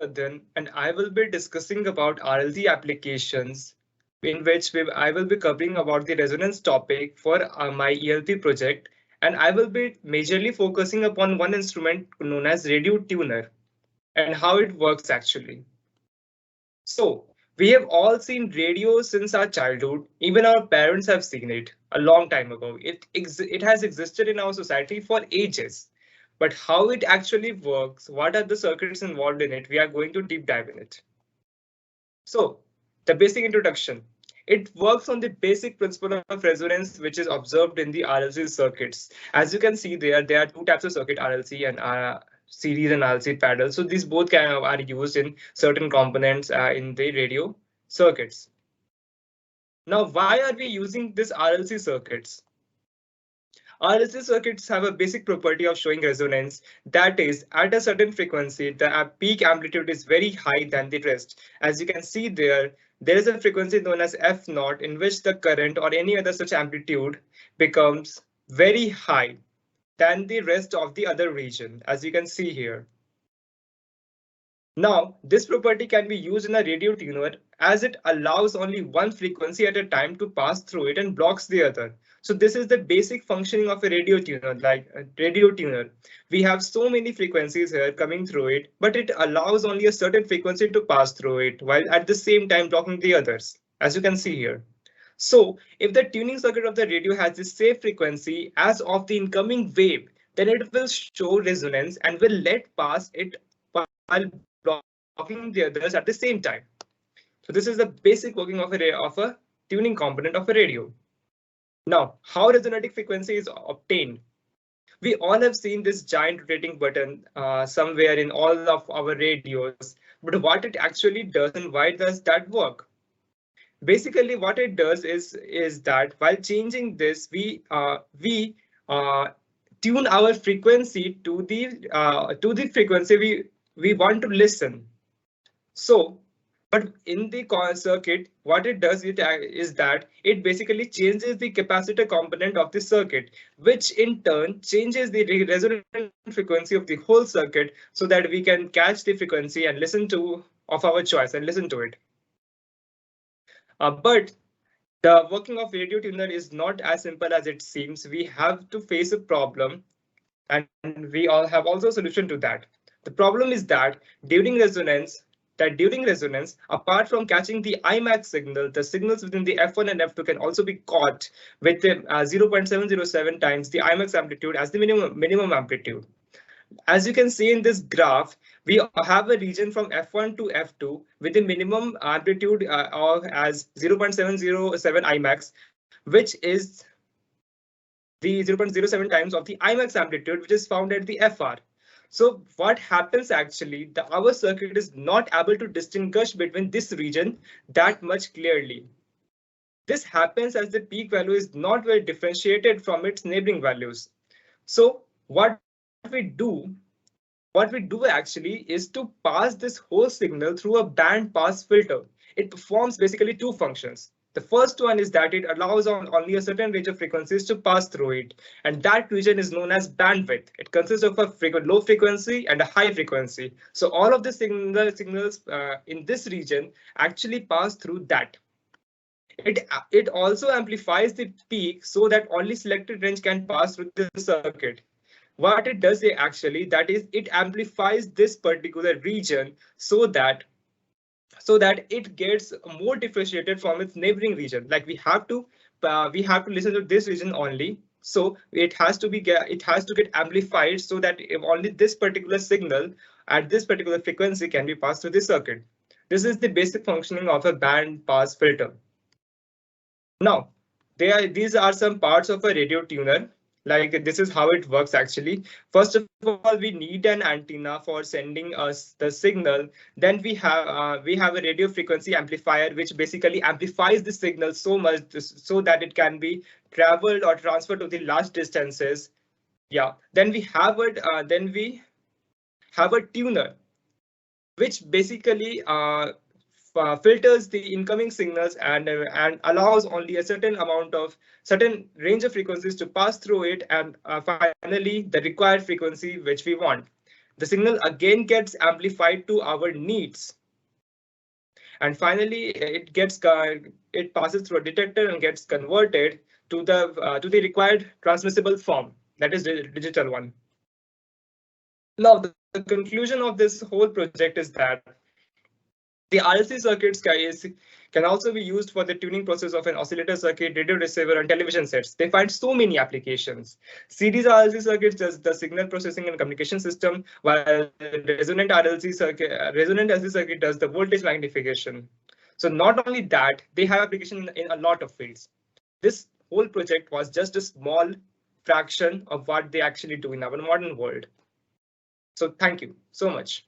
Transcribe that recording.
Vardhan, and I will be discussing about RLC applications, in which I will be covering about the resonance topic for my ELP project, and I will be majorly focusing upon one instrument known as radio tuner and how it works actually. So, we have all seen radio since our childhood. Even our parents have seen it a long time ago. It has existed in our society for ages. But how it actually works, what are the circuits involved in it, we are going to deep dive in it. So, the basic introduction. It works on the basic principle of resonance, which is observed in the RLC circuits. As you can see there are two types of circuit, RLC and series and RLC parallel. So these both are used in certain components in the radio circuits. Now, why are we using this RLC circuits? RLC circuits have a basic property of showing resonance. That is, at a certain frequency, the peak amplitude is very high than the rest. As you can see there is a frequency known as F0 in which the current or any other such amplitude becomes very high than the rest of the other region, as you can see here. Now, this property can be used in a radio tuner as it allows only one frequency at a time to pass through it and blocks the other. So this is the basic functioning of a radio tuner, like a radio tuner. We have so many frequencies here coming through it, but it allows only a certain frequency to pass through it while at the same time blocking the others, as you can see here. So if the tuning circuit of the radio has the same frequency as of the incoming wave, then it will show resonance and will let pass it while blocking the others at the same time. So this is the basic working of a tuning component of a radio. Now, how resonating frequency is obtained? We all have seen this giant rotating button somewhere in all of our radios, but what it actually does and why does that work? Basically, what it does is that while changing this, we tune our frequency to the frequency we want to listen. So, but in the circuit, what it does is that it basically changes the capacitor component of the circuit, which in turn changes the resonant frequency of the whole circuit so that we can catch the frequency and listen to of our choice and listen to it. But the working of radio tuner is not as simple as it seems. We have to face a problem, and we all have also a solution to that. The problem is that during resonance, apart from catching the IMAX signal, the signals within the F1 and F2 can also be caught with 0.707 times the IMAX amplitude as the minimum amplitude. As you can see in this graph, we have a region from F1 to F2 with a minimum amplitude of as 0.707 IMAX, which is the 0.07 times of the IMAX amplitude, which is found at the FR. So what happens actually, our circuit is not able to distinguish between this region that much clearly. This happens as the peak value is not well differentiated from its neighboring values. So what we do actually is to pass this whole signal through a band pass filter. It performs basically two functions. The first one is that it allows only a certain range of frequencies to pass through it, and that region is known as bandwidth. It consists of a low frequency and a high frequency. So all of the signals in this region actually pass through that. It also amplifies the peak so that only selected range can pass through the circuit. What it does actually, that is, it amplifies this particular region so that it gets more differentiated from its neighboring region. Like we have to listen to this region only, so it has to get amplified so that if only this particular signal at this particular frequency can be passed through the circuit. This is the basic functioning of a band pass filter. Now, these are some parts of a radio tuner. Like this is how it works actually. First of all, we need an antenna for sending us the signal. Then we have a radio frequency amplifier, which basically amplifies the signal so much so that it can be traveled or transferred to the large distances. Yeah. Then we have a tuner, which basically filters the incoming signals and allows only a certain range of frequencies to pass through it, and finally the required frequency which we want. The signal again gets amplified to our needs. And finally, it passes through a detector and gets converted to the required transmissible form, that is the digital one. Now, the conclusion of this whole project is that the RLC circuits can also be used for the tuning process of an oscillator circuit, radio receiver, and television sets. They find so many applications. Series RLC circuits does the signal processing and communication system, while resonant LC circuit does the voltage magnification. So not only that, they have application in a lot of fields. This whole project was just a small fraction of what they actually do in our modern world. So thank you so much.